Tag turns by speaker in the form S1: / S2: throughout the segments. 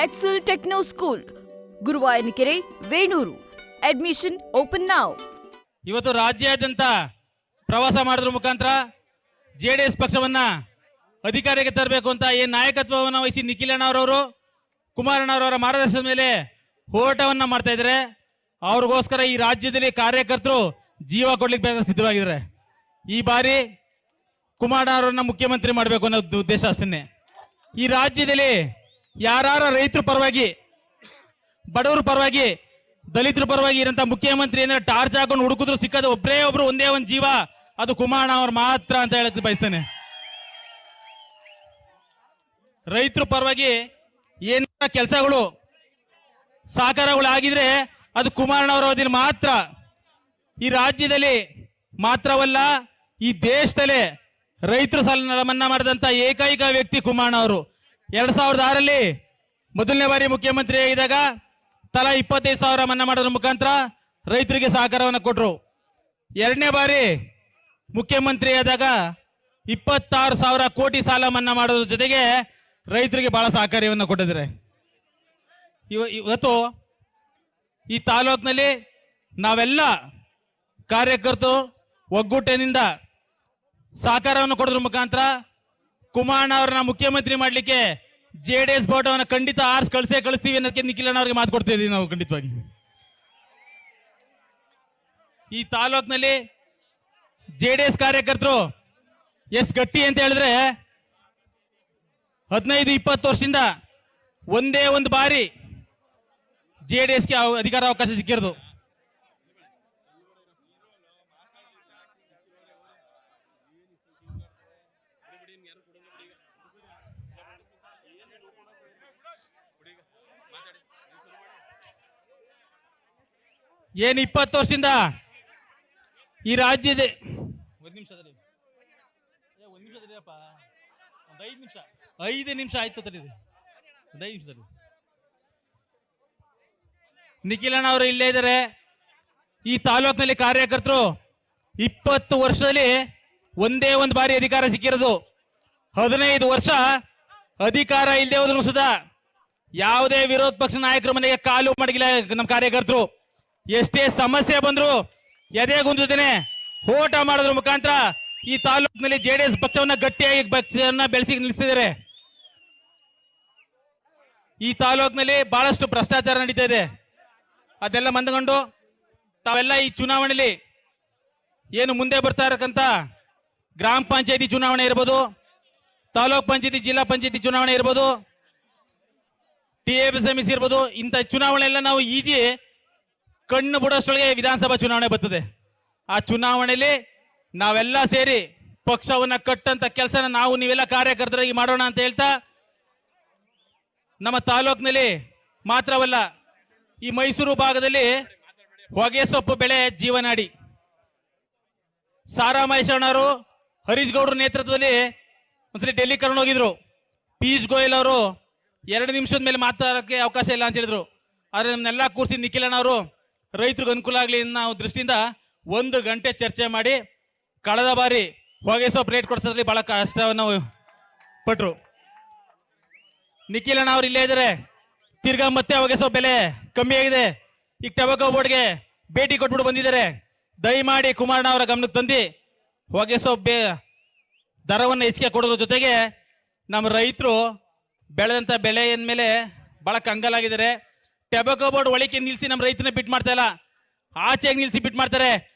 S1: Excel Techno School, Guruvayanakere, Venur. Admission open now.
S2: ಇವತ್ತು ರಾಜ್ಯಾದ್ಯಂತ ಪ್ರವಾಸ ಮಾಡೋದ್ರ ಮುಖಾಂತರ ಜೆಡಿಎಸ್ ಪಕ್ಷವನ್ನ ಅಧಿಕಾರಕ್ಕೆ ತರಬೇಕು ಅಂತ ಏನ್ ನಾಯಕತ್ವವನ್ನು ವಹಿಸಿ ನಿಖಿಲಣ್ಣವರವರು ಕುಮಾರಣ್ಣವರವರ ಮಾರ್ಗದರ್ಶನದ ಮೇಲೆ ಹೋರಾಟವನ್ನ ಮಾಡ್ತಾ ಇದ್ದಾರೆ. ಅವ್ರಿಗೋಸ್ಕರ ಈ ರಾಜ್ಯದಲ್ಲಿ ಕಾರ್ಯಕರ್ತರು ಜೀವ ಕೊಡ್ಲಿಕ್ಕೆ ಸಿದ್ಧವಾಗಿದ್ದಾರೆ. ಈ ಬಾರಿ ಕುಮಾರಣ್ಣವರನ್ನ ಮುಖ್ಯಮಂತ್ರಿ ಮಾಡಬೇಕು ಅನ್ನೋ ಉದ್ದೇಶ ಅಷ್ಟೇ. ಈ ರಾಜ್ಯದಲ್ಲಿ ಯಾರ ರೈತರ ಪರವಾಗಿ, ಬಡವರ ಪರವಾಗಿ, ದಲಿತರ ಪರವಾಗಿ ಇರಂತ ಮುಖ್ಯಮಂತ್ರಿ ಅಂದ್ರೆ ಟಾರ್ಚ್ ಹಾಕೊಂಡು ಹುಡುಕಿದ್ರು ಸಿಕ್ಕದು ಒಬ್ಬರೇ ಒಬ್ರು, ಒಂದೇ ಒಂದು ಜೀವ, ಅದು ಕುಮಾರಣ್ಣ ಅವ್ರು ಮಾತ್ರ ಅಂತ ಹೇಳಕ್ ಬಯಸ್ತೇನೆ. ರೈತರ ಪರವಾಗಿ ಏನ ಕೆಲಸಗಳು ಸಾಕಾರಗಳು ಆಗಿದ್ರೆ ಅದು ಕುಮಾರಣ್ಣ ಅವರ ಅವಧಿಯಲ್ಲಿ ಮಾತ್ರ. ಈ ರಾಜ್ಯದಲ್ಲಿ ಮಾತ್ರವಲ್ಲ, ಈ ದೇಶದಲ್ಲೇ ರೈತರ ಸಾಲ ಮನ್ನಾ ಮಾಡಿದಂತ ಏಕೈಕ ವ್ಯಕ್ತಿ ಕುಮಾರಣ್ಣ ಅವರು. 2006ರಲ್ಲಿ ಮೊದಲನೇ ಬಾರಿ ಮುಖ್ಯಮಂತ್ರಿ ಆಗಿದ್ದಾಗ ತಲಾ 25,000 ಮನ್ನಾ ಮಾಡೋದ್ರ ಮುಖಾಂತರ ರೈತರಿಗೆ ಸಹಕಾರವನ್ನು ಕೊಟ್ಟರು. ಎರಡನೇ ಬಾರಿ ಮುಖ್ಯಮಂತ್ರಿ ಆದಾಗ 26,000 ಕೋಟಿ ಸಾಲ ಮನ್ನಾ ಮಾಡೋದ್ರ ಜೊತೆಗೆ ರೈತರಿಗೆ ಬಹಳ ಸಹಕಾರ್ಯವನ್ನು ಕೊಟ್ಟಿದ್ದಾರೆ. ಇವತ್ತು ಈ ತಾಲೂಕಿನಲ್ಲಿ ನಾವೆಲ್ಲ ಕಾರ್ಯಕರ್ತರು ಒಗ್ಗೂಟಿನಿಂದ ಸಹಕಾರವನ್ನು ಕೊಡೋದ್ರ ಮುಖಾಂತರ ಕುಮಾರಣ್ಣ ಅವರನ್ನ ಮುಖ್ಯಮಂತ್ರಿ ಮಾಡ್ಲಿಕ್ಕೆ ಜೆಡಿಎಸ್ ಬೋಟವನ್ನು ಖಂಡಿತ ಕಳಿಸ್ತೀವಿ ಅನ್ನೋದಕ್ಕೆ ನಿಖಿಲಣ್ಣ ಅವರಿಗೆ ಮಾತು ಕೊಡ್ತಾ ಇದೀವಿ ನಾವು ಖಂಡಿತವಾಗಿ. ಈ ತಾಲೂಕಿನಲ್ಲಿ ಜೆಡಿಎಸ್ ಕಾರ್ಯಕರ್ತರು ಎಷ್ಟು ಗಟ್ಟಿ ಅಂತ ಹೇಳಿದ್ರೆ 15-20 ವರ್ಷದಿಂದ ಒಂದೇ ಒಂದು ಬಾರಿ ಜೆಡಿಎಸ್ಗೆ ಅಧಿಕಾರ ಅವಕಾಶ ಸಿಕ್ಕಿರೋದು. ಏನು 20 ವರ್ಷದಿಂದ ಈ ರಾಜ್ಯದ 5 ನಿಮಿಷ ಆಯ್ತು ತಡೀರಿ, 5 ನಿಮಿಷದಲ್ಲಿ ನಿಖಿಲಣ್ಣ ಅವರು ಇಲ್ಲೇ ಇದ್ದಾರೆ. ಈ ತಾಲೂಕಿನಲ್ಲಿ ಕಾರ್ಯಕರ್ತರು 20 ವರ್ಷದಲ್ಲಿ ಒಂದೇ ಒಂದು ಬಾರಿ ಅಧಿಕಾರ ಸಿಕ್ಕಿರೋದು. 15 ವರ್ಷ ಅಧಿಕಾರ ಇಲ್ಲದೆ ಹೋದ್ರು ಸುಧಾ ಯಾವುದೇ ವಿರೋಧ ಪಕ್ಷ ನಾಯಕರ ಮನೆಗೆ ಕಾಲು ಮಡಗಿಲ್ಲ ನಮ್ಮ ಕಾರ್ಯಕರ್ತರು. ಎಷ್ಟೇ ಸಮಸ್ಯೆ ಬಂದ್ರು ಎದೆಗುಂದಿದ್ದೇನೆ ಹೋರಾಟ ಮಾಡೋದ್ರ ಮುಖಾಂತರ ಈ ತಾಲೂಕಿನಲ್ಲಿ ಜೆಡಿಎಸ್ ಪಕ್ಷವನ್ನ ಗಟ್ಟಿಯಾಗಿ ಬೆಳೆಸಿ ನಿಲ್ಲಿಸಿದ್ದಾರೆ. ಈ ತಾಲೂಕಿನಲ್ಲಿ ಬಹಳಷ್ಟು ಭ್ರಷ್ಟಾಚಾರ ನಡೀತಾ ಇದೆ. ಅದೆಲ್ಲ ಮಂದಗೊಂಡು ತಾವೆಲ್ಲ ಈ ಚುನಾವಣೆಯಲ್ಲಿ ಏನು ಮುಂದೆ ಬರ್ತಾ ಇರಕ್ಕಂತ ಗ್ರಾಮ ಪಂಚಾಯತಿ ಚುನಾವಣೆ ಇರ್ಬೋದು, ತಾಲೂಕ್ ಪಂಚಾಯತಿ, ಜಿಲ್ಲಾ ಪಂಚಾಯತಿ ಚುನಾವಣೆ ಇರ್ಬೋದು, TAPSMC ಇರ್ಬೋದು, ಇಂಥ ಚುನಾವಣೆ ಎಲ್ಲ ನಾವು ಈಜಿ ಕಣ್ಣು ಬಿಡೋಷ್ಟೊಳಗೆ ವಿಧಾನಸಭಾ ಚುನಾವಣೆ ಬರ್ತದೆ. ಆ ಚುನಾವಣೆಯಲ್ಲಿ ನಾವೆಲ್ಲ ಸೇರಿ ಪಕ್ಷವನ್ನ ಕಟ್ಟಂತ ಕೆಲಸನ ನಾವು ನೀವೆಲ್ಲ ಕಾರ್ಯಕರ್ತರಾಗಿ ಮಾಡೋಣ ಅಂತ ಹೇಳ್ತಾ, ನಮ್ಮ ತಾಲೂಕಿನಲ್ಲಿ ಮಾತ್ರವಲ್ಲ ಈ ಮೈಸೂರು ಭಾಗದಲ್ಲಿ ಹೊಗೆ ಸೊಪ್ಪು ಬೆಳೆ ಜೀವನಾಡಿ. ಸಾರಾ ಮಹೇಶಣ್ಣವರು ಹರೀಶ್ ಗೌಡ್ರ ನೇತೃತ್ವದಲ್ಲಿ ಒಂದ್ಸಲಿ ಡೆಲ್ಲಿ ಕರ್ಕೊಂಡು ಹೋಗಿದ್ರು. ಪೀಯೂಷ್ ಗೋಯಲ್ ಅವರು 2 ನಿಮಿಷದ ಮೇಲೆ ಮಾತಾಡೋಕ್ಕೆ ಅವಕಾಶ ಇಲ್ಲ ಅಂತ ಹೇಳಿದ್ರು. ಆದ್ರೆ ನಮ್ಮನ್ನೆಲ್ಲ ಕೂರಿಸಿ ನಿಖಿಲಣ್ಣ ಅವರು ರೈತರಿಗೆ ಅನುಕೂಲ ಆಗಲಿ ಅನ್ನೋ ದೃಷ್ಟಿಯಿಂದ 1 ಗಂಟೆ ಚರ್ಚೆ ಮಾಡಿ ಕಳೆದ ಬಾರಿ ಹೊಗೆ ಸೊಪ್ಪು ರೇಟ್ ಕೊಡಿಸೋದ್ರಲ್ಲಿ ಬಹಳ ಕಷ್ಟವನ್ನು ಪಟ್ರು. ನಿಖಿಲಣ್ಣ ಅವ್ರು ಇಲ್ಲೇ ಇದ್ದಾರೆ. ತಿರ್ಗಾ ಮತ್ತೆ ಹೊಗೆ ಸೊಪ್ಪು ಬೆಲೆ ಕಮ್ಮಿ ಆಗಿದೆ. ಈಗ ಟೊಬ್ಯಾಕೋ ಬೋರ್ಡ್ಗೆ ಭೇಟಿ ಕೊಟ್ಬಿಟ್ಟು ಬಂದಿದ್ದಾರೆ. ದಯಮಾಡಿ ಕುಮಾರಣ್ಣ ಅವರ ಗಮನಕ್ಕೆ ತಂದು ಹೊಗೆ ಸೊಪ್ಪು ದರವನ್ನು ಹೆಚ್ಚಿಗೆ ಕೊಡೋದ್ರ ಜೊತೆಗೆ ನಮ್ಮ ರೈತರು ಬೆಳೆದಂತ ಬೆಳೆ ಮೇಲೆ ಬಹಳ ಕಂಗಾಲಾಗಿದ್ದಾರೆ. ಟೊಬ್ಯಾಕೋ ಬೋರ್ಡ್ ಒಳಿಕೆ ನಿಲ್ಸಿ ನಮ್ಮ ರೈತನ ಬಿಟ್ ಮಾಡ್ತಾ ಇಲ್ಲ, ಆಚೆಗೆ ನಿಲ್ಸಿ ಬಿಟ್ ಮಾಡ್ತಾರೆ.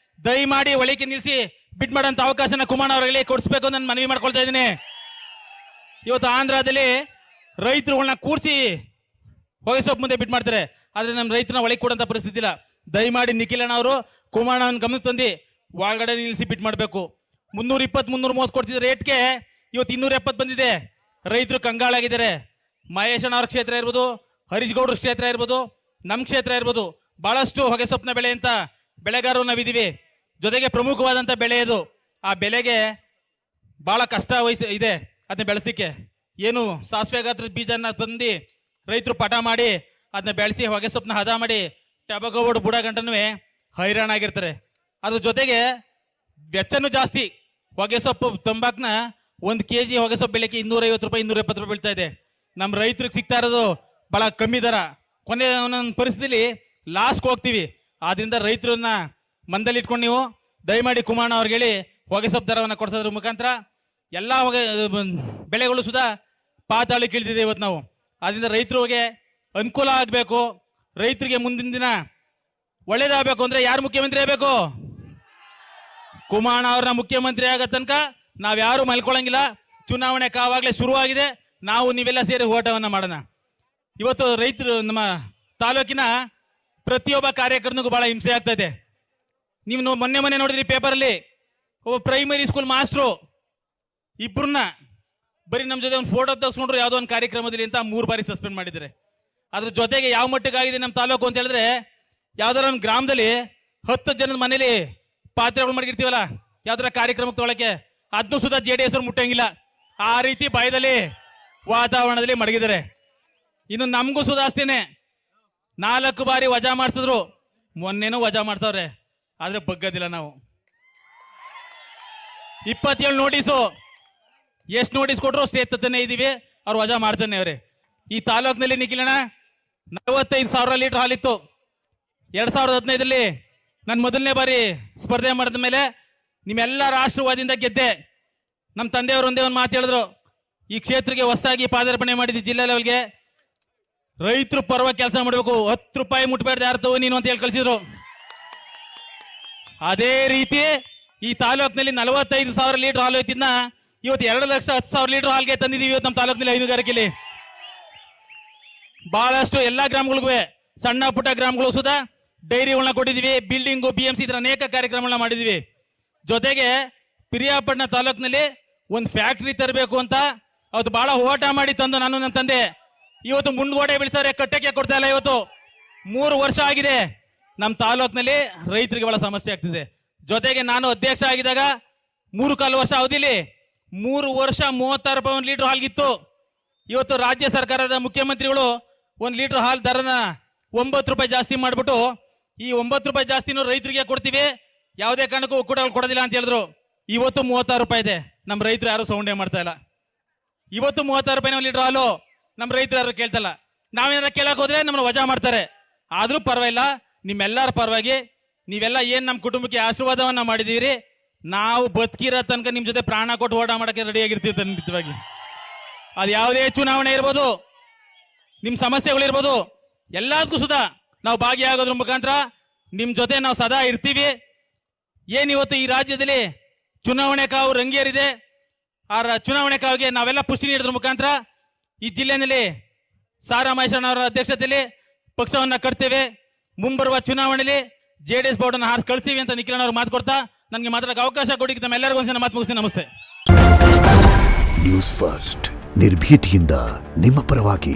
S2: ದಯಮಾಡಿ ಒಳಿಕೆ ನಿಲ್ಸಿ ಬಿಟ್ ಮಾಡೋಂಥ ಅವಕಾಶನ ಕುಮಾರಣ್ಣ ಅವರಿಗೆ ಕೊಡಿಸ್ಬೇಕು ಅಂತ ನಾನು ಮನವಿ ಮಾಡ್ಕೊಳ್ತಾ ಇದ್ದೀನಿ. ಇವತ್ತು ಆಂಧ್ರದಲ್ಲಿ ರೈತರುಗಳನ್ನ ಕೂರಿಸಿ ಹೊಗೆ ಸೊಪ್ಪು ಮುಂದೆ ಬಿಟ್ ಮಾಡ್ತಾರೆ, ಆದ್ರೆ ನಮ್ಮ ರೈತನ ಒಳಗೆ ಕೊಡಂತ ಪರಿಸ್ಥಿತಿ ಇಲ್ಲ. ದಯಮಾಡಿ ನಿಖಿಲಣ್ಣ ಅವರು ಕುಮಾರಣ್ಣನ ಗಮನಕ್ಕೆ ತಂದು ಒಳಗಡೆ ನಿಲ್ಲಿಸಿ ಬಿಟ್ ಮಾಡಬೇಕು. 320-330 ಕೊಡ್ತಿದ್ದ ರೇಟ್ಗೆ ಇವತ್ತು 270 ಬಂದಿದೆ. ರೈತರು ಕಂಗಾಳಾಗಿದ್ದಾರೆ. ಮಹೇಶಣ್ಣ ಅವ್ರ ಕ್ಷೇತ್ರ ಇರ್ಬೋದು, ಹರೀಶ್ ಗೌಡ್ರ ಕ್ಷೇತ್ರ ಇರ್ಬೋದು, ನಮ್ಮ ಕ್ಷೇತ್ರ ಇರ್ಬೋದು, ಬಹಳಷ್ಟು ಹೊಗೆ ಸೊಪ್ಪಿನ ಬೆಳೆ ಅಂತ ಬೆಳೆಗಾರರು ನಾವಿದ್ದೀವಿ. ಜೊತೆಗೆ ಪ್ರಮುಖವಾದಂತ ಬೆಳೆ ಇದು. ಆ ಬೆಳೆಗೆ ಬಹಳ ಕಷ್ಟ ಇದೆ ಅದನ್ನ ಬೆಳೆಸಲಿಕ್ಕೆ. ಏನು ಸಾಸಿವೆ ಗಾತ್ರದ ಬೀಜನ ತಂದು ರೈತರು ಪಟ ಮಾಡಿ ಅದನ್ನ ಬೆಳೆಸಿ ಹೊಗೆ ಸೊಪ್ಪನ್ನ ಹದ ಮಾಡಿ ಟೊಬ್ಯಾಕೋ ಬೋರ್ಡ್ ಬುಡ ಗಂಟನೂ ಹೈರಾಣ ಆಗಿರ್ತಾರೆ. ಅದ್ರ ಜೊತೆಗೆ ವೆಚ್ಚನೂ ಜಾಸ್ತಿ. ಹೊಗೆ ಸೊಪ್ಪು ತಂಬಾಕ್ನ 1 kg ಹೊಗೆ ಸೊಪ್ಪು ಬೆಳೆಕ್ಕೆ 250 ರೂಪಾಯಿ 270 ರೂಪಾಯಿ ಬೀಳ್ತಾ ಇದೆ. ನಮ್ಮ ರೈತರಿಗೆ ಸಿಗ್ತಾ ಇರೋದು ಬಹಳ ಕಮ್ಮಿ ದರ, ಕೊನೆ ಒಂದೊಂದು ಪರಿಸ್ಥಿತಿಲಿ ಲಾಸ್ಗೆ ಹೋಗ್ತೀವಿ. ಆದ್ರಿಂದ ರೈತರನ್ನ ಮಂದಲ್ಲಿ ಇಟ್ಕೊಂಡು ನೀವು ದಯಮಾಡಿ ಕುಮಾರಣ್ಣ ಅವ್ರಿಗೆ ಹೇಳಿ ಹೊಗೆ ಸೊಪ್ಪು ದರವನ್ನು ಕೊಡಿಸೋದ್ರ ಮುಖಾಂತರ ಎಲ್ಲ ಬೆಳೆಗಳು ಸುಧಾ ಪಾತಾಳಕ್ಕೆ ಇಳಿದಿದೆ ಇವತ್ತು ನಾವು. ಆದ್ರಿಂದ ರೈತರಿಗೆ ಅನುಕೂಲ ಆಗಬೇಕು, ರೈತರಿಗೆ ಮುಂದಿನ ದಿನ ಒಳ್ಳೇದಾಗಬೇಕು ಅಂದ್ರೆ ಯಾರು ಮುಖ್ಯಮಂತ್ರಿ ಆಗಬೇಕು? ಕುಮಾರಣ್ಣ ಅವ್ರನ್ನ ಮುಖ್ಯಮಂತ್ರಿ ಆಗೋ ತನಕ ನಾವ್ಯಾರು ಮಲ್ಕೊಳ್ಳಂಗಿಲ್ಲ. ಚುನಾವಣೆ ಕಾವಾಗಲೇ ಶುರುವಾಗಿದೆ. ನಾವು ನೀವೆಲ್ಲ ಸೇರಿ ಹೋರಾಟವನ್ನ ಮಾಡೋಣ. ಇವತ್ತು ರೈತರು ನಮ್ಮ ತಾಲೂಕಿನ ಪ್ರತಿಯೊಬ್ಬ ಕಾರ್ಯಕರ್ತನಿಗೂ ಬಹಳ ಹಿಂಸೆ ಆಗ್ತಾ ಇದೆ. ನೀವು ಮೊನ್ನೆ ನೋಡಿದ್ರಿ ಪೇಪರಲ್ಲಿ, ಒಬ್ಬ ಪ್ರೈಮರಿ ಸ್ಕೂಲ್ ಮಾಸ್ಟ್ರು ಇಬ್ಬರನ್ನ ಬರೀ ನಮ್ಮ ಜೊತೆ ಒಂದು ಫೋಟೋ ತೆಗೆಸ್ಕೊಂಡ್ರು ಯಾವುದೋ ಒಂದು ಕಾರ್ಯಕ್ರಮದಲ್ಲಿ ಅಂತ 3 ಬಾರಿ ಸಸ್ಪೆಂಡ್ ಮಾಡಿದ್ದಾರೆ. ಅದ್ರ ಜೊತೆಗೆ ಯಾವ ಮಟ್ಟಕ್ಕಾಗಿದೆ ನಮ್ಮ ತಾಲೂಕು ಅಂತ ಹೇಳಿದ್ರೆ, ಯಾವ್ದಾರ ಒಂದು ಗ್ರಾಮದಲ್ಲಿ 10 ಜನದ ಮನೇಲಿ ಪಾತ್ರೆಗಳು ಮಡಗಿರ್ತೀವಲ್ಲ ಯಾವ್ದಾರ ಕಾರ್ಯಕ್ರಮಕ್ಕೆ ತೊಗೊಳಕ್ಕೆ, ಅದನ್ನು ಸುಧಾ JDS ಅವ್ರು ಮುಟ್ಟಂಗಿಲ್ಲ. ಆ ರೀತಿ ಭಯದಲ್ಲಿ ವಾತಾವರಣದಲ್ಲಿ ಮಡಗಿದ್ದಾರೆ. ಇನ್ನು ನಮಗೂ ಸುಧಾ ಅಷ್ಟೇನೆ 4 ಬಾರಿ ವಜಾ ಮಾಡಿಸಿದ್ರು. ಮೊನ್ನೆನೂ ವಜಾ ಮಾಡ್ತಾವ್ರೆ, ಆದ್ರೆ ಬಗ್ಗದಿಲ್ಲ ನಾವು. 27 ನೋಟಿಸು, ಎಷ್ಟು ನೋಟಿಸ್ ಕೊಟ್ರು ಅಷ್ಟೇ ಎತ್ತತಾನೆ ಇದೀವಿ. ಅವ್ರು ವಜಾ ಮಾಡ್ತಾನೆ ಅವ್ರೆ. ಈ ತಾಲೂಕಿನಲ್ಲಿ ನಿಖಿಲಣ್ಣ 45,000 ಲೀಟರ್ ಹಾಲಿತ್ತು 2015ರಲ್ಲಿ. ನಾನು ಮೊದಲನೇ ಬಾರಿ ಸ್ಪರ್ಧೆ ಮಾಡಿದ ಮೇಲೆ ನಿಮ್ಮೆಲ್ಲರ ಆಶೀರ್ವಾದದಿಂದ ಗೆದ್ದೆ. ನಮ್ಮ ತಂದೆಯವರು ಒಂದೇ ಒಂದು ಮಾತು ಹೇಳಿದ್ರು, ಈ ಕ್ಷೇತ್ರಕ್ಕೆ ಹೊಸದಾಗಿ ಪಾದಾರ್ಪಣೆ ಮಾಡಿದ್ವಿ ಜಿಲ್ಲಾ ಲೆವೆಲ್ಗೆ, ರೈತರು ಪರವಾಗಿ ಕೆಲಸ ಮಾಡಬೇಕು, 10 ರೂಪಾಯಿ ಮುಟ್ಬೇಡ್ದು ಯಾರು ತಗೋ ನೀನು ಅಂತ ಹೇಳಿ ಕಳಿಸಿದ್ರು. ಅದೇ ರೀತಿ ಈ ತಾಲೂಕಿನಲ್ಲಿ 45,000 ಲೀಟರ್ ಹಾಲು ಹೋಯ್ತಿದ್ನ ಇವತ್ತು 2,10,000 ಲೀಟರ್ ಹಾಲ್ಗೆ ತಂದಿದ್ದೀವಿ. ಇವತ್ತು ನಮ್ಮ ತಾಲೂಕಿನಲ್ಲಿ ಹೈನುಗಾರಿಕೆಯಲ್ಲಿ ಬಹಳಷ್ಟು ಎಲ್ಲಾ ಗ್ರಾಮಗಳಿಗೂ, ಸಣ್ಣ ಪುಟ್ಟ ಗ್ರಾಮಗಳು ಸುಧಾ ಡೈರಿಗಳನ್ನ ಕೊಟ್ಟಿದೀವಿ. ಬಿಲ್ಡಿಂಗು, BMC ಇತರ ಅನೇಕ ಕಾರ್ಯಕ್ರಮಗಳನ್ನ ಮಾಡಿದೀವಿ. ಜೊತೆಗೆ ಪಿರಿಯಾಪಟ್ಟಣ ತಾಲೂಕಿನಲ್ಲಿ ಒಂದು ಫ್ಯಾಕ್ಟರಿ ತರಬೇಕು ಅಂತ ಅವತ್ತು ಬಹಳ ಹೋರಾಟ ಮಾಡಿ ತಂದು ನಾನು ನನ್ನ ತಂದೆ ಇವತ್ತು ಮುಂದ್ಗೋಡೆ ಬೀಳ್ತಾರೆ, ಕಟ್ಟಕ್ಕೆ ಕೊಡ್ತಾ ಇಲ್ಲ. ಇವತ್ತು 3 ವರ್ಷ ಆಗಿದೆ. ನಮ್ಮ ತಾಲೂಕಿನಲ್ಲಿ ರೈತರಿಗೆ ಬಹಳ ಸಮಸ್ಯೆ ಆಗ್ತಿದೆ. ಜೊತೆಗೆ ನಾನು ಅಧ್ಯಕ್ಷ ಆಗಿದಾಗ 3.25 ವರ್ಷ ಅವಧಿಲಿ 3 ವರ್ಷ 36 ರೂಪಾಯಿ 1 ಲೀಟರ್ ಹಾಲ್ಗಿತ್ತು. ಇವತ್ತು ರಾಜ್ಯ ಸರ್ಕಾರದ ಮುಖ್ಯಮಂತ್ರಿಗಳು 1 ಲೀಟರ್ ಹಾಲ್ ದರನ 9 ರೂಪಾಯಿ ಜಾಸ್ತಿ ಮಾಡ್ಬಿಟ್ಟು ಈ 9 ರೂಪಾಯಿ ಜಾಸ್ತಿನೂ ರೈತರಿಗೆ ಕೊಡ್ತೀವಿ, ಯಾವುದೇ ಕಾರಣಕ್ಕೂ ಒಕ್ಕೂಟಗಳು ಕೊಡೋದಿಲ್ಲ ಅಂತ ಹೇಳಿದ್ರು. ಇವತ್ತು 36 ರೂಪಾಯಿ ಇದೆ. ನಮ್ಮ ರೈತರು ಯಾರು ಸೌಂಡೇ ಮಾಡ್ತಾ ಇಲ್ಲ. ಇವತ್ತು 36 ರೂಪಾಯಿ 1 ಲೀಟರ್ ಹಾಲು ನಮ್ಮ ರೈತರು ಯಾರು ಕೇಳ್ತಲ್ಲ. ನಾವೇನಾರ ಕೇಳಕ್ ಹೋದ್ರೆ ನಮ್ಮನ್ನ ವಜಾ ಮಾಡ್ತಾರೆ. ಆದ್ರೂ ಪರವಾಗಿಲ್ಲ, ನಿಮ್ಮೆಲ್ಲರ ಪರವಾಗಿ ನೀವೆಲ್ಲ ಏನ್ ನಮ್ಮ ಕುಟುಂಬಕ್ಕೆ ಆಶೀರ್ವಾದವನ್ನ ಮಾಡಿದೀರಿ, ನಾವು ಬದುಕಿರೋ ತನಕ ನಿಮ್ ಜೊತೆ ಪ್ರಾಣ ಕೊಟ್ಟು ಹೋರಾಟ ಮಾಡಕ್ಕೆ ರೆಡಿ ಆಗಿರ್ತೀವಿ ಖಂಡಿತವಾಗಿ. ಅದು ಯಾವುದೇ ಚುನಾವಣೆ ಇರ್ಬೋದು, ನಿಮ್ ಸಮಸ್ಯೆಗಳಿರ್ಬೋದು, ಎಲ್ಲದಕ್ಕೂ ಸುಧಾ ನಾವು ಭಾಗಿಯಾಗೋದ್ರ ಮುಖಾಂತರ ನಿಮ್ ಜೊತೆ ನಾವು ಸದಾ ಇರ್ತೀವಿ. ಏನಿವತ್ತು ಈ ರಾಜ್ಯದಲ್ಲಿ ಚುನಾವಣೆ ಕಾವು ರಂಗೇರಿದೆ, ಆ ಚುನಾವಣೆ ಕಾವಿಗೆ ನಾವೆಲ್ಲ ಪುಷ್ಟಿ ನೀಡೋದ್ರ ಮುಖಾಂತರ ಈ ಜಿಲ್ಲೆಯಲ್ಲಿ ಸಾರಾ ಮಹೇಶಣ್ಣ ಅವರ ಅಧ್ಯಕ್ಷತೆಯಲ್ಲಿ ಪಕ್ಷವನ್ನ ಕಟ್ತೇವೆ. ಮುಂಬರುವ ಚುನಾವಣೆಯಲ್ಲಿ JDS ಬೋರ್ಡನ್ನು ಹಾರಿಸಿ ಕಳಿಸ್ತೀವಿ ಅಂತ ನಿಖಿಲಣ್ಣ ಅವರು ಮಾತು ಕೊಡ್ತಾ ನನಗೆ ಮಾತಾಡಕ್ಕೆ ಅವಕಾಶ ಕೊಡಿ. ತಮ್ಮೆಲ್ಲರಿಗೂ ಒಂದ್ಸಲ ಮಾತು ಮುಗಿಸ್ತೀನಿ. ನಮಸ್ತೆ.
S3: ನ್ಯೂಸ್ ಫಸ್ಟ್, ನಿರ್ಭೀತಿಯಿಂದ ನಿಮ್ಮ ಪರವಾಗಿ.